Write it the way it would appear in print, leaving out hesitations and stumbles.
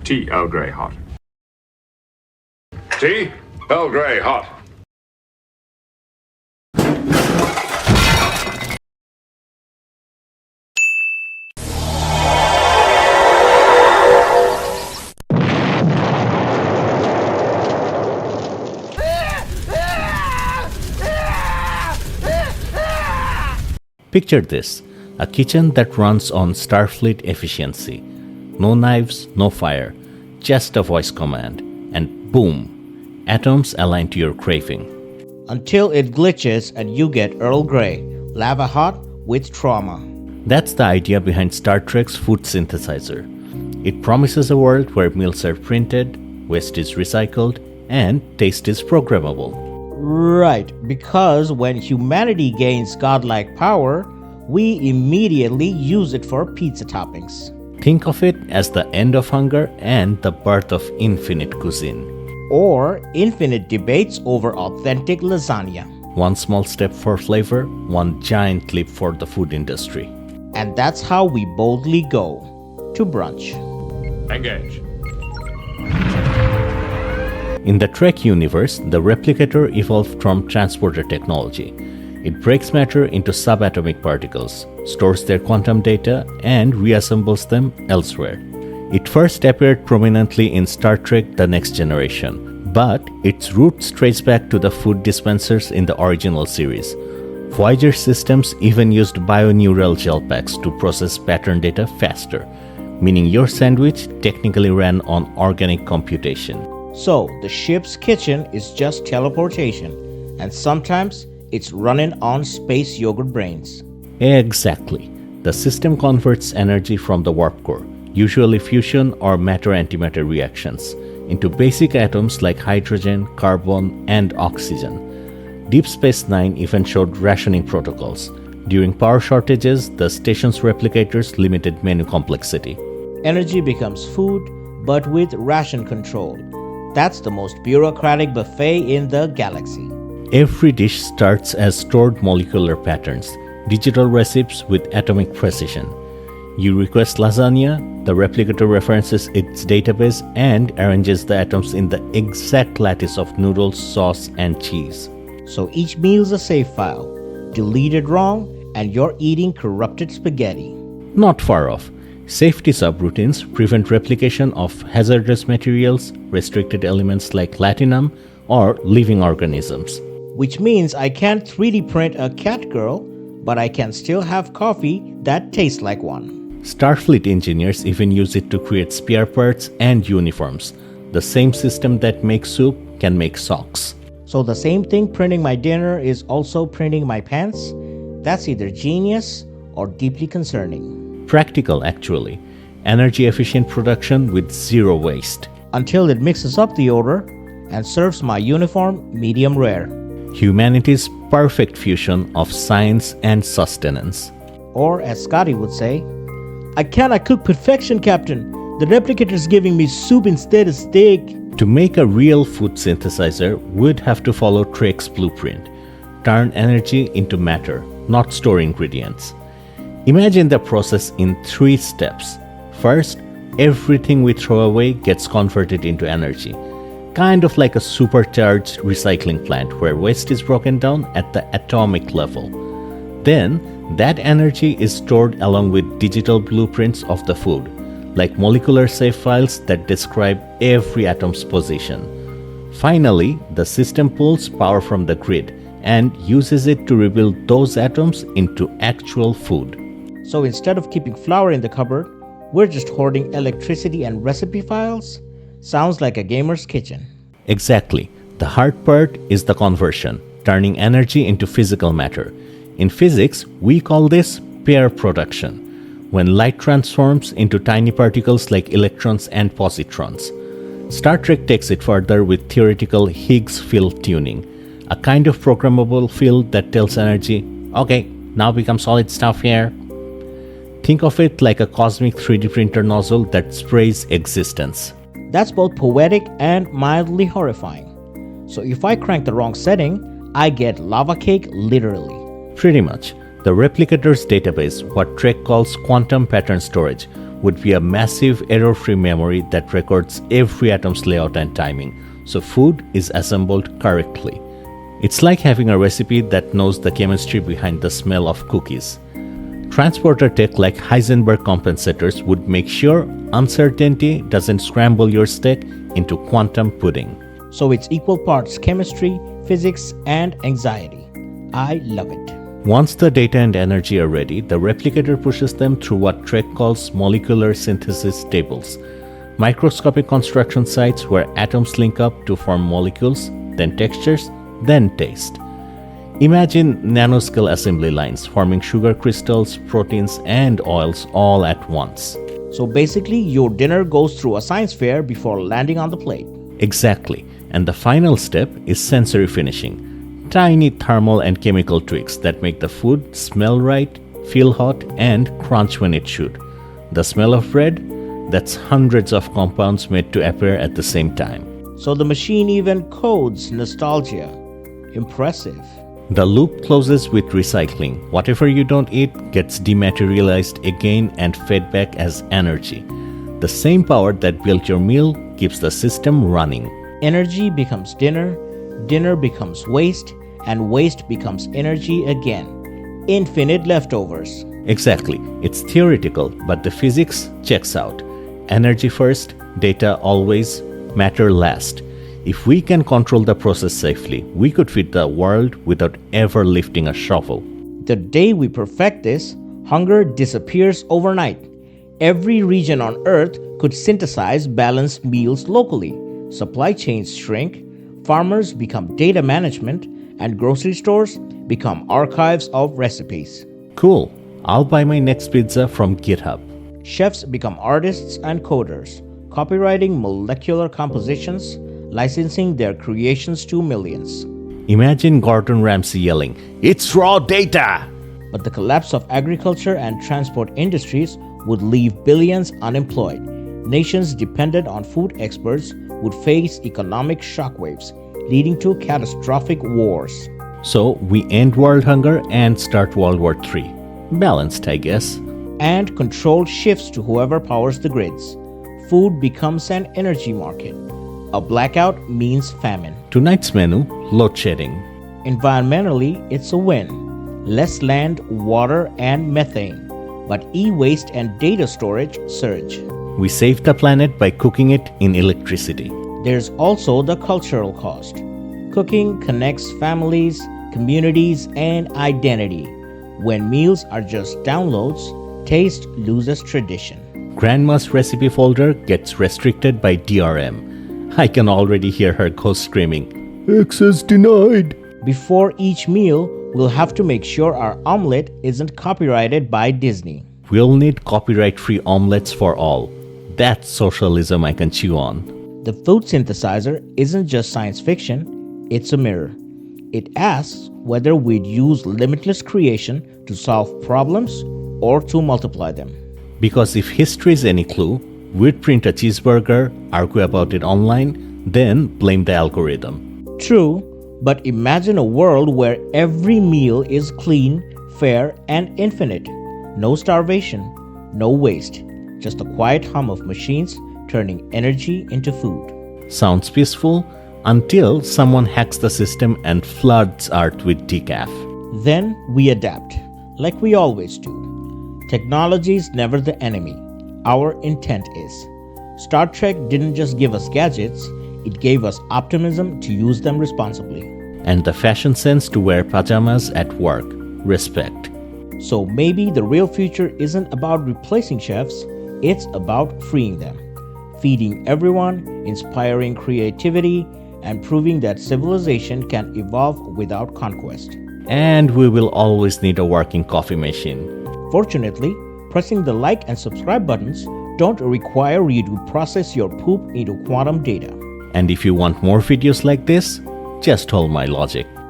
Tea Earl Grey hot. Tea Earl Grey hot. Picture this, a kitchen that runs on Starfleet efficiency. No knives, no fire, just a voice command, and boom, atoms align to your craving. Until it glitches and you get Earl Grey, lava hot with trauma. That's the idea behind Star Trek's Food Synthesizer. It promises a world where meals are printed, waste is recycled, and taste is programmable. Right, because when humanity gains godlike power, we immediately use it for pizza toppings. Think of it as the end of hunger and the birth of infinite cuisine. Or infinite debates over authentic lasagna. One small step for flavor, one giant leap for the food industry. And that's how we boldly go to brunch. Engage. In the Trek universe, the Replicator evolved from transporter technology. It breaks matter into subatomic particles, stores their quantum data, and reassembles them elsewhere. It first appeared prominently in Star Trek: The Next Generation, but its roots trace back to the food dispensers in the original series. Voyager systems even used bioneural gel packs to process pattern data faster, meaning your sandwich technically ran on organic computation. So, the ship's kitchen is just teleportation, and sometimes it's running on space yogurt brains. Exactly. The system converts energy from the warp core, usually fusion or matter-antimatter reactions, into basic atoms like hydrogen, carbon, and oxygen. Deep Space Nine even showed rationing protocols. During power shortages, the station's replicators limited menu complexity. Energy becomes food, but with ration control. That's the most bureaucratic buffet in the galaxy. Every dish starts as stored molecular patterns, digital recipes with atomic precision. You request lasagna, the replicator references its database and arranges the atoms in the exact lattice of noodles, sauce, and cheese. So each meal's a save file. Deleted wrong, and you're eating corrupted spaghetti. Not far off. Safety subroutines prevent replication of hazardous materials, restricted elements like platinum, or living organisms. Which means I can't 3D print a cat girl, but I can still have coffee that tastes like one. Starfleet engineers even use it to create spare parts and uniforms. The same system that makes soup can make socks. So the same thing printing my dinner is also printing my pants? That's either genius or deeply concerning. Practical, actually. Energy-efficient production with zero waste. Until it mixes up the order and serves my uniform medium rare. Humanity's perfect fusion of science and sustenance. Or, as Scotty would say, I cannot cook perfection, Captain. The replicator's giving me soup instead of steak. To make a real food synthesizer, we'd have to follow Trek's blueprint. Turn energy into matter, not store ingredients. Imagine the process in 3 steps. First, everything we throw away gets converted into energy. Kind of like a supercharged recycling plant where waste is broken down at the atomic level. Then, that energy is stored along with digital blueprints of the food, like molecular save files that describe every atom's position. Finally, the system pulls power from the grid and uses it to rebuild those atoms into actual food. So instead of keeping flour in the cupboard, we're just hoarding electricity and recipe files? Sounds like a gamer's kitchen. Exactly. The hard part is the conversion, turning energy into physical matter. In physics, we call this pair production, when light transforms into tiny particles like electrons and positrons. Star Trek takes it further with theoretical Higgs-field tuning, a kind of programmable field that tells energy, okay, now become solid stuff here. Think of it like a cosmic 3D printer nozzle that sprays existence. That's both poetic and mildly horrifying. So if I crank the wrong setting, I get lava cake literally. Pretty much. The Replicator's database, what Trek calls quantum pattern storage, would be a massive error-free memory that records every atom's layout and timing, so food is assembled correctly. It's like having a recipe that knows the chemistry behind the smell of cookies. Transporter tech like Heisenberg compensators would make sure uncertainty doesn't scramble your steak into quantum pudding. So it's equal parts chemistry, physics, and anxiety. I love it. Once the data and energy are ready, the replicator pushes them through what Trek calls molecular synthesis tables, microscopic construction sites where atoms link up to form molecules, then textures, then taste. Imagine nanoscale assembly lines forming sugar crystals, proteins, and oils all at once. So basically, your dinner goes through a science fair before landing on the plate. Exactly. And the final step is sensory finishing. Tiny thermal and chemical tweaks that make the food smell right, feel hot, and crunch when it should. The smell of bread? That's hundreds of compounds made to appear at the same time. So the machine even codes nostalgia. Impressive. The loop closes with recycling. Whatever you don't eat gets dematerialized again and fed back as energy. The same power that built your meal keeps the system running. Energy becomes dinner, dinner becomes waste, and waste becomes energy again. Infinite leftovers. Exactly. It's theoretical, but the physics checks out. Energy first, data always, matter last. If we can control the process safely, we could feed the world without ever lifting a shovel. The day we perfect this, hunger disappears overnight. Every region on Earth could synthesize balanced meals locally. Supply chains shrink, farmers become data management, and grocery stores become archives of recipes. Cool. I'll buy my next pizza from GitHub. Chefs become artists and coders, copywriting molecular compositions, licensing their creations to millions. Imagine Gordon Ramsay yelling, "It's raw data!" But the collapse of agriculture and transport industries would leave billions unemployed. Nations dependent on food exports would face economic shockwaves, leading to catastrophic wars. So we end world hunger and start World War III. Balanced, I guess. And control shifts to whoever powers the grids. Food becomes an energy market. A blackout means famine. Tonight's menu, load shedding. Environmentally, it's a win. Less land, water, and methane. But e-waste and data storage surge. We save the planet by cooking it in electricity. There's also the cultural cost. Cooking connects families, communities, and identity. When meals are just downloads, taste loses tradition. Grandma's recipe folder gets restricted by DRM. I can already hear her ghost screaming, "Access denied." Before each meal, we'll have to make sure our omelet isn't copyrighted by Disney. We'll need copyright-free omelets for all. That's socialism I can chew on. The food synthesizer isn't just science fiction, it's a mirror. It asks whether we'd use limitless creation to solve problems or to multiply them. Because if history is any clue, we'd print a cheeseburger, argue about it online, then blame the algorithm. True, but imagine a world where every meal is clean, fair, and infinite. No starvation, no waste, just a quiet hum of machines turning energy into food. Sounds peaceful until someone hacks the system and floods Earth with decaf. Then we adapt, like we always do. Technology is never the enemy. Our intent is. Star Trek didn't just give us gadgets, it gave us optimism to use them responsibly. And the fashion sense to wear pajamas at work. Respect. So maybe the real future isn't about replacing chefs, it's about freeing them. Feeding everyone, inspiring creativity, and proving that civilization can evolve without conquest. And we will always need a working coffee machine. Fortunately, pressing the like and subscribe buttons don't require you to process your poop into quantum data. And if you want more videos like this, just hold my logic.